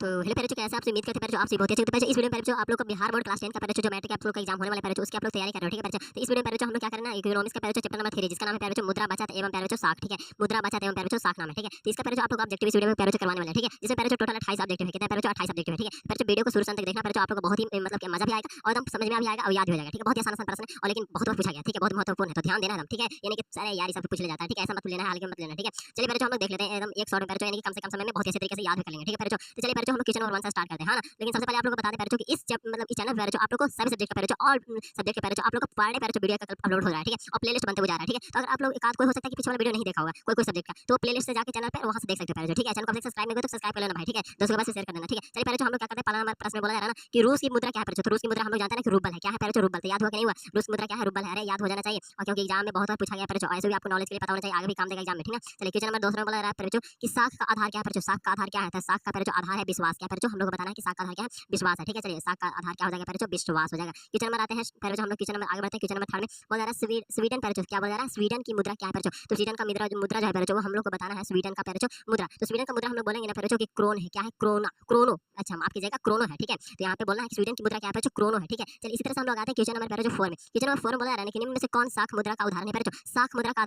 तो हेलो पैरेचो, कैसे आपसे उम्मीद करते हैं पैरेचो आपसे बहुत अच्छे। तो पैरेचो इस वीडियो में पैरेचो आप लोग को बिहार बोर्ड क्लास 10 का पैरेचो जो मैट्रिक आप लोग का एग्जाम होने वाला है पैरेचो उसकी आप लोग तैयारी कर रहे हो, ठीक है पैरेचो। तो इस वीडियो में पैरेचो हम लोग क्या करना है, इकोनॉमिक्स का पैरेचो चैप्टर नंबर 3 जिसका नाम है पैरेचो मुद्रा बचत एवं पैरेचो साख, ठीक है। मुद्रा बचत एवं पैरेचो साख नाम है, ठीक है। तो इसका पैरेचो आप लोग ऑब्जेक्टिव इस वीडियो में पैरेचो करवाने वाले हैं, ठीक है। जिसमें पैरेचो टोटल 28 ऑब्जेक्टिव है, कितने पैरेचो 28 ऑब्जेक्टिव है, ठीक है। पैरेचो वीडियो को शुरू से अंत तक देखना पैरेचो, आप लोग को बहुत ही मतलब कि मजा भी आएगा और एकदम समझ में भी आएगा और याद भी हो जाएगा, ठीक है। बहुत ही आसान प्रश्न है और लेकिन बहुत पूछा गया, ठीक है, बहुत महत्वपूर्ण है, तो ध्यान देना एकदम, ठीक है। यानी कि सारे यार सब पूछ ले जाता है, ठीक है, ऐसा मत लेना है, हल्के मत लेना, ठीक है। चलिए पैरेचो हम लोग देख लेते हैं एकदम एक शॉर्ट में पैरेचो, यानी कि कम से कम समय में बहुत अच्छे तरीके से याद भी कर लेंगे, ठीक है पैरेचो। तो चलिए पैरेचो हम लोग क्वेश्चन नंबर 1 से स्टार्ट करते हैं, हाँ ना। लेकिन सबसे पहले आप लोग को बता दें पैरेचो कि इस मतलब इस चैनल पे पैरेचो आप लोग को सभी सब्जेक्ट का पैरेचो ऑल सब्जेक्ट के पैरेचो आप लोग को पर डे पैरेचो वीडियो का अपलोड हो रहा है, ठीक है। और प्लेलिस्ट बनते हुए जा रहा है, ठीक है। तो अगर आप लोग एक आध कोई हो सकता है कि पिछले वाला वीडियो नहीं देखा होगा कोई सब्जेक्ट का, तो प्लेलिस्ट से जाके चैनल पे वहां से देख सकते हो पैरेचो, ठीक है। चैनल को सब्सक्राइब नहीं किया तो सब्सक्राइब कर लेना भाई, ठीक है। दोस्तों के पास शेयर कर देना, ठीक है। चलिए पैरेचो हम लोग क्या करते हैं, पहला नंबर प्रश्न में बोला जा रहा है ना कि रूस की मुद्रा क्या है पैरेचो। तो रूस की मुद्रा हम लोग जानते हैं ना कि रूबल है, क्या है पैरेचो, रूबल। तो याद हुआ कि नहीं हुआ, रूस की मुद्रा क्या है, रूबल है। अरे याद हो जाना चाहिए, और क्योंकि एग्जाम में बहुत बार पूछा गया पैरेचो, ऐसे भी आपको नॉलेज के लिए पता होना चाहिए, आगे भी काम देगा एग्जाम में, ठीक है। चलिए क्वेश्चन नंबर 2 में बोला जा रहा है पैरेचो कि साख का आधार क्या है पैरेचो। साख का आधार क्या है, तो साख का पैरेचो आधार है विश्वास, क्या पैरेचो हम लोग को बताना है कि साख का आधार क्या है, विश्वास है, ठीक है। चलिए साख का आधार क्या हो जाएगा पैरेचो, विश्वास हो जाएगा। क्वेश्चन नंबर आते हैं पैरेचो, हम लोग क्वेश्चन नंबर आगे बढ़ते हैं। क्वेश्चन नंबर 3 में बोला जा रहा है स्वीडन पैरेचो, क्या बोला जा रहा है, स्वीडन की मुद्रा क्या है पैरेचो। तो स्वीडन का मुद्रा जो है पैरेचो वो हम लोग को बताना है, स्वीडन का पैरेचो मुद्रा। तो स्वीडन का मुद्रा हम लोग बोलेंगे ना पैरेचो कि क्रोन है, क्या है, क्रोना, क्रोनो, अच्छा माफ कीजिएगा क्रोनो है, ठीक है। तो यहाँ पे बोलना है कि स्वीडन की मुद्रा क्या है पैरेचो, क्रोनो है, ठीक है। चलिए इसी तरह से हम लोग आते हैं क्वेश्चन नंबर पैरेचो 4 में। क्वेश्चन नंबर 4 में बोला जा रहा है कि निम्न में से कौन साख मुद्रा का उदाहरण है पैरेचो। साख मुद्रा का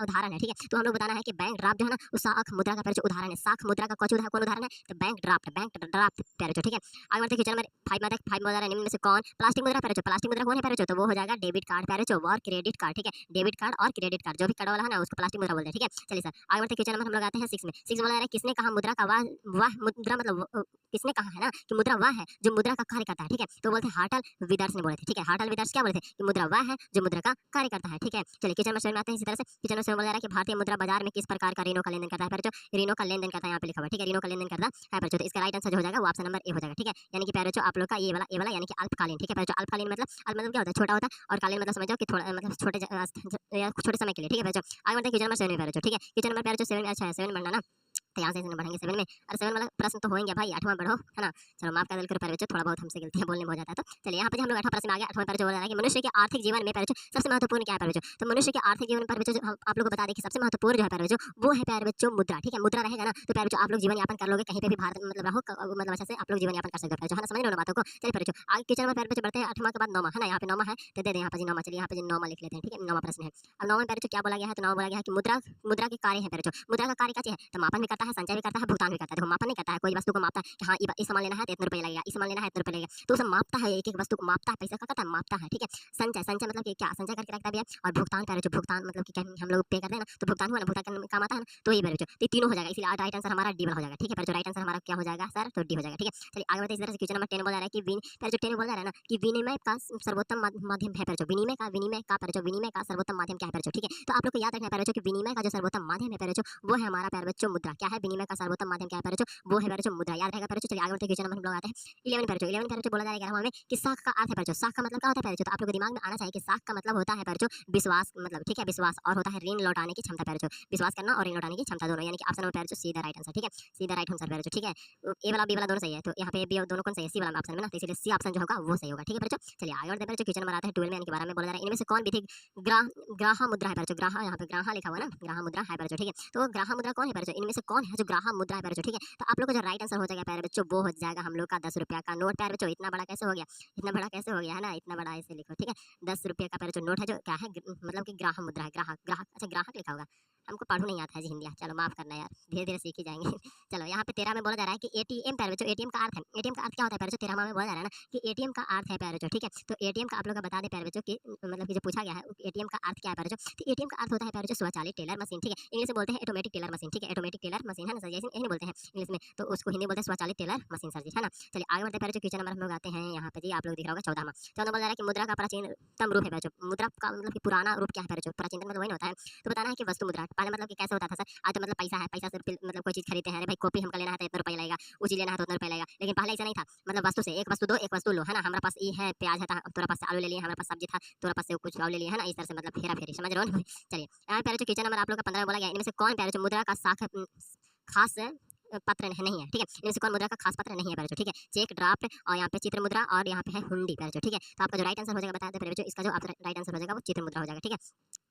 उदाहरण है, ठीक है। तो हम लोग बताना है कि बैंक ड्राफ्ट जो है ना वो साख मुद्रा का पैरेचो उदाहरण है। साख मुद्रा का कौन उदाहरण है, तो बैंक ड्राफ्ट पैरेचो, ठीक है। आगे बढ़ते हैं क्वेश्चन नंबर 5 में आता है। 5 में बोला जा रहा है निम्न में से कौन प्लास्टिक मुद्रा पैरेचो। प्लास्टिक मुद्रा कौन है पैरेचो, तो वो हो जाएगा डेबिट कार्ड पैरेचो और क्रेडिट कार्ड, ठीक है। डेबिट कार्ड और क्रेडिट कार्ड जो भी कार्ड वाला है ना उसको प्लास्टिक मुद्रा बोलते हैं, ठीक है। चलिए सर आगे बढ़ते हैं क्वेश्चन नंबर हम लोग आते हैं 6 में। 6 में बोला जा रहा है किसने कहा मुद्रा का वाह मुद्रा मतलब किसने कहा है ना कि मुद्रा वह है जो मुद्रा का कार्य करता है, ठीक है। तो बोलते हैं हार्टल विदर्स ने बोले थे, ठीक है। हार्टल विदर्स क्या बोले थे कि मुद्रा वह है जो मुद्रा का कार्य करता है, ठीक है। चलिए क्वेश्चन नंबर 7 में आते हैं। इसी तरह से क्वेश्चन नंबर 7 बोला जा रहा है कि भारतीय मुद्रा बाजार में किस प्रकार का ऋणों का लेनदेन करता है पैरेचो। ऋणों का लेनदेन करता है, यहाँ पे लिखा हुआ है, ठीक है। ऋणों का लेनदेन करता है पैरेचो। तो इसका राइट आंसर जो हो जाएगा वो ऑप्शन नंबर ए हो जाएगा, ठीक है। यानी कि पैरेचो आप लोग का ये वाला यानी कि अल्पकालीन, ठीक है पैरेचो। अल्पकालीन मतलब क्या होता है, छोटा होता है, और कालीन मतलब समझ जाओ कि थोड़ा मतलब छोटे समय के लिए, ठीक है पैरेचो। आगे बढ़ते हैं क्वेश्चन नंबर 7 में पैरेचो, ठीक है। क्वेश्चन नंबर पैरेचो 7 में, अच्छा है 7 में बढ़ना ना, तो यहाँ से बढ़ेंगे 7 में। अरे 7 वाला प्रश्न तो होंगे भाई, 8वां बढ़ो, है ना। चलो माफ कर दिल करो पैरेचो, थोड़ा बहुत हमसे गलतियां बोलने में हो जाता है। तो चलिए यहाँ पे हम लोग 8वां प्रश्न में आ गए। 8वां पैरेचो बोल रहा है कि मनुष्य के आर्थिक जीवन में पैरेचो सबसे महत्वपूर्ण क्या है पैरेचो। तो मनुष्य के आर्थिक जीवन में पैरेचो आप लोग को बता दें कि सबसे महत्वपूर्ण जो है पैरेचो वो है पैरेचो मुद्रा, ठीक है। मुद्रा रहेगा ना तो पैरेचो आप लोग जीवन यापन कर लोगे, कहीं पे भी भारत मतलब रहो मतलब अच्छा से आप लोग जीवन यापन कर सकते हो पैरेचो, है ना। समझ रहे हो बातों को। चलिए पैरेचो आगे क्वेश्चन नंबर पैरेचो बढ़ते हैं। 8वां के बाद 9वां, है ना। यहाँ पे 9वां है तो दे दे यहाँ पे 9वां। चलिए यहाँ पे 9वां लिख लेते हैं, ठीक है। 9वां प्रश्न है। अब 9वां पैरेचो क्या बोला गया है, तो 9वां बोला गया है कि मुद्रा के कार्य है पैरेचो। मुद्रा का कार्य क्या है, तो मापन भी करता है, संचय भी करता है, भुगतान भी करता है। देखो मापन नहीं करता है, कोई वस्तु को मापता है कि हाँ ये सामान लेना है तो इतने रुपए लगेगा, इस सामान लेना है इतने रुपए लगेगा, तो उसे मापता है, एक एक वस्तु को मापता है, पैसा का करता है, मापता है, ठीक है। संचय मतलब कि क्या संचय करके रखता भी है, और भुगतान पैरेचो भुगतान मतलब कि हम लोग पे करते हैं ना, तो भुगतान हुआ ना, भुगतान काम आता है ना, तो ये पैरेचो। तो तीनों हो जाएगा, इसलिए राइट आंसर हमारा डी हो जाएगा, ठीक है पैरेचो। राइट आंसर हमारा क्या हो जाएगा सर, तो डी हो जाएगा, ठीक है। चलिए आगे बढ़ते हैं। इस तरह से क्वेश्चन नंबर 10 बोल रहा है कि पैरेचो 10 बोल रहा है ना कि विनिमय का सर्वोत्तम माध्यम है पैरेचो। विनिमय का पैरेचो, विनिमय का सर्वोत्तम माध्यम क्या है पैरेचो, ठीक है। तो आप लोग को याद रखना है पैरेचो कि विनिमय का जो सर्वोत्तम माध्यम है पैरेचो वो है हमारा पैरेचो मुद्रा। क्या है, विनिमय का सर्वोत्तम माध्यम क्या है पैरेचो, वो है पैरेचो मुद्रा, याद रहेगा पैरेचो। चलिए आगे बढ़ते हैं। क्वेश्चन नंबर हम लोग आते हैं 11 पैरेचो। 11 पैरेचो बोला जाएगा हमें कि साख का अर्थ है पैरेचो। साख का मतलब क्या होता है पैरेचो, तो आप लोग को दिमाग में आना चाहिए कि साख का मतलब होता है पैरेचो विश्वास, मतलब ठीक है विश्वास, और होता है ऋण लौटाने की क्षमता पैरेचो। विश्वास करना और ऋण लौटाने की क्षमता दोनों, यानी कि ऑप्शन नंबर पैरेचो सीधा राइट आंसर, ठीक है। सीधा राइट आंसर पैरेचो, ठीक है। ए वाला बी वाला दोनों सही है, तो यहाँ पे बी और दोनों कौन सही है, सी वाला ऑप्शन में ना, तो इसलिए सी ऑप्शन जो होगा वो सही होगा, ठीक है पैरेचो। चलिए आगे बढ़ते हैं पैरेचो। क्वेश्चन नंबर आता है 12 में, यानी कि 12 में बोला जा रहा है इनमें से कौन विधि ग्राह मुद्रा है पैरेचो। ग्राह यहाँ पे ग्राह लिखा हुआ है ना, ग्राह मुद्रा है पैरेचो, ठीक है। तो ग्राह मुद्रा कौन है पैरेचो, इनमें से कौन है जो ग्राह मुद्रा है पैरेचो, ठीक है। तो आप लोग को जो राइट आंसर हो जाएगा प्यारे बच्चों वो हो जाएगा हम लोग का 10 रुपया का नोट। प्यारे बच्चों इतना बड़ा कैसे हो गया, इतना बड़ा कैसे हो गया, है ना, इतना बड़ा ऐसे लिखो, ठीक है। 10 रुपये का पैरेचो नोट है जो क्या है मतलब कि ग्राह मुद्रा है, ग्राहक अच्छा ग्राहक लिखा होगा, हमको पढ़ू नहीं आता है जी हिंदी, चलो माफ करना यार, धीरे धीरे सीख ही जाएंगे। चलो यहाँ पे 13 में बोला जा रहा है कि एटीएम पैरे बच्चों, एटीएम का अर्थ है, एटीएम का अर्थ क्या होता है पैरे बच्चों, 13 में बोला जा रहा है ना कि एटीएम का अर्थ है पैरे बच्चों, ठीक है। तो एटीएम का आप लोग को बता दें पैरे बच्चों कि मतलब कि जो पूछा गया है एटीएम का अर्थ क्या है पैरे बच्चों, तो एटीएम का अर्थ होता है पैरे बच्चों स्वचालित टेलर मशीन, ठीक है। इंग्लिश में बोलते हैं ऑटोमेटिक टेलर मशीन, ठीक है। ऑटोमेटिक टेलर मशीन है ना सर, जैसे यही बोलते हैं इंग्लिश में, तो उसको हिंदी बोलते हैं स्वचालित टेलर मशीन सर जी, है ना। चलिए आगे बढ़ते हैं पैरे बच्चों। क्वेश्चन नंबर हम लोग आते हैं यहाँ पे जी, आप लोग दिख रहा होगा 14 में। 14 बोला जा रहा है कि मुद्रा का प्राचीनतम रूप है पैरे बच्चों। मुद्रा का मतलब कि पुराना रूप क्या है पैरे बच्चों, प्राचीनतम मतलब वही होता है, तो बताना है कि वस्तु मुद्रा पहले मतलब कि कैसे होता था सर, आज तो मतलब पैसा है, पैसा से मतलब कोई चीज खरीदते हैं, अरे भाई कॉपी हमको लेना है तो इतना रुपया लगेगा, वो चीज लेना है तो उतना रुपया लगेगा, लेकिन पहले ऐसा नहीं था, मतलब वस्तु से एक वस्तु दो एक वस्तु लो, है ना। हमारे पास ये है प्याज है, तोरा पास से आलू ले लिया, हमारे पास सब्जी था, तोरा पास से कुछ और ले लिया, है ना। इस तरह से मतलब फेरा फेरी, समझ रहे हो ना। चलिए यहाँ पे क्वेश्चन नंबर आप लोग का 15 बोला गया इनमें से कौन पैरेचो मुद्रा का साख खास पत्र नहीं है, ठीक है। इनमें से कौन मुद्रा का खास पत्र नहीं है पैरेचो, ठीक है। चेक ड्राफ्ट और यहाँ पे चित्र मुद्रा और यहाँ पे है हुंडी पैरेचो, ठीक है। तो आपका जो राइट आंसर हो जाएगा बता दें पैरेचो, इसका जो राइट आंसर हो जाएगा वो चित्र मुद्रा हो जाएगा, ठीक है।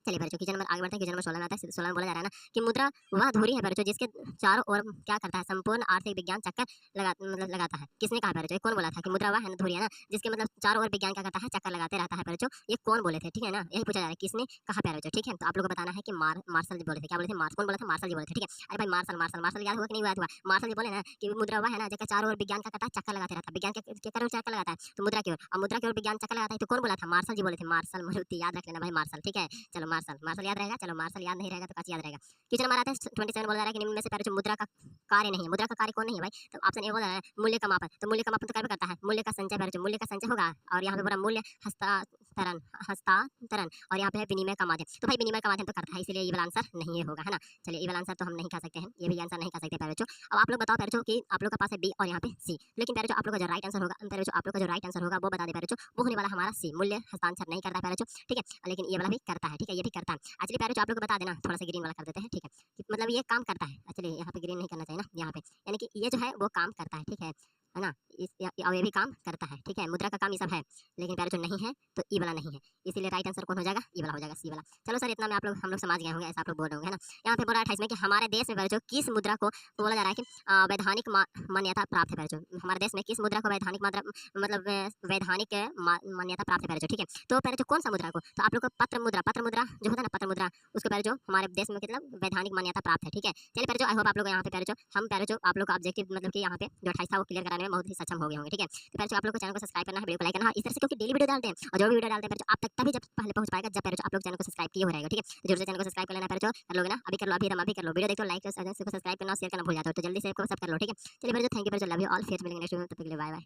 चलिए पैरों क्वेश्चन नंबर आगे बढ़ते हैं। क्वेश्चन नंबर 16 में आता है। 16 में बोला जा रहा है ना कि मुद्रा वह धुरी है पैरों जिसके चारों ओर क्या करता है, संपूर्ण आर्थिक विज्ञान चक्कर लगाता है। किसने कहा पैरों? कौन बोला था कि मुद्रा वह है ना धुरी है ना जिसके मतलब चारों ओर विज्ञान क्या करता है, चक्कर लगाते रहता है पैरों। ये कौन बोले थे? ठीक है ना, यही पूछा जा रहा है किसने कहा पैरों। ठीक है, तो आप लोग को बताना है कि मार्शल जी बोले थे। क्या बोले थे? कौन बोला था? मार्शल जी बोले थे। ठीक है, अरे भाई मार्शल मार्शल मार्शल याद हुआ कि नहीं याद हुआ? मार्शल जी बोले ना कि मुद्रा वह है ना जिसका चारों ओर विज्ञान क्या करता है, चक्कर लगाते रहता है। विज्ञान के चारों ओर चक्कर लगाता है तो मुद्रा की ओर, और मुद्रा की ओर विज्ञान चक्कर लगाता है तो कौन बोला था? मार्शल जी बोले थे। मार्शल मारुति याद रख लेना भाई, मार्शल। ठीक है, चलो मार्शल मार्शल याद रहेगा। चलो मार्शल याद नहीं रहेगा तो कैसे याद रहेगा? क्वेश्चन हमारा आता है 27 बोला जा रहा है कि निम्न में से पैरों जो मुद्रा का कार्य नहीं है। मुद्रा का कार्य कौन नहीं है भाई? तो ऑप्शन ए बोला है मूल्य का मापन। तो मूल्य का मापन तो क्या करता है? मूल्य का संचय पैरों, मूल्य का संचय होगा। और यहाँ पे पूरा मूल्य हस्तांतरण हस्तांतरण और यहाँ पे है विनिमय का माध्यम। तो भाई विनिमय का माध्यम तो करता है, इसलिए ये वाला आंसर नहीं ये होगा, है ना। चलिए ये वाला आंसर तो हम नहीं कह सकते हैं, ये भी आंसर नहीं कह सकते पैरों। अब आप लोग बताओ पैरों कि आप लोग का पास है बी और यहाँ पे सी, लेकिन पैरों आप लोग का जो राइट आंसर होगा, पैरों आप लोग का जो राइट आंसर होगा वो बता दे पैरों, वो होने वाला हमारा सी, मूल्य हस्तांतरण नहीं करता पैरों। ठीक है, लेकिन ये वाला भी करता है। ठीक है, ये भी करता है। एक्चुअली पैरों आप लोग को बता देना, थोड़ा सा ग्रीन वाला कर देते हैं। ठीक है, कि मतलब ये काम करता है। चलिए यहाँ पे ग्रीन नहीं करना चाहिए ना, यहाँ पे यानी कि ये जो है वो काम करता है। ठीक है ना, और ये भी काम करता है। ठीक है, मुद्रा का काम ये सब है, लेकिन पैरों नहीं है तो ई वाला नहीं है, इसीलिए राइट आंसर कौन हो जाएगा? ई वाला हो जाएगा, सी वाला। चलो सर इतना में हम लोग समझ गए होंगे, ऐसा आप लोग बोल रहे होंगे, है ना। यहाँ पे बोल रहा है 28 में कि हमारे देश में पैरों किस मुद्रा को बोला जा रहा है कि वैधानिक मान्यता प्राप्त है पैरों। हमारे देश में किस मुद्रा को वैधानिक मतलब वैधानिक मान्यता प्राप्त है पैरों। ठीक है, तो पैरों कौन सा मुद्रा को? तो आप लोग को पत्र मुद्रा जो होता है ना, पत्र मुद्रा, उसको पैरों हमारे देश में मतलब वैधानिक मान्यता प्राप्त है। ठीक है, चलिए पैरों आई होप आप लोग यहाँ पे पैरों हम पैरों आप लोग का ऑब्जेक्टिव मतलब कि यहाँ पे जो 28 था वो क्लियर कराने में बहुत ही सक्षम हो गए होंगे। ठीक है, तो पैरों आप लोग को चैनल को सब्सक्राइब करना है, वीडियो को लाइक करना है, इस तरह से क्योंकि डेली वीडियो डालते हैं और जो भी वीडियो डालते हैं पैरों आप तक तभी जब पहले पहुंच पाएगा जब पैरों आप लोग चैनल को सब्सक्राइब किए हो रहेगा। ठीक है, तो जरूर से चैनल को सब्सक्राइब कर लेना पैरों, कर लोगे ना? अभी कर लो, अभी अभी कर लो। वीडियो देखो, लाइक सब्सक्राइब करना, शेयर करना भूल जाते हो तो जल्दी से सब कर लो। ठीक है, चलिए पैरों थैंक यू पैरों, लव यू ऑल, फिर मिलेंगे नेक्स्ट वीडियो में, तब तक के लिए बाय बाय।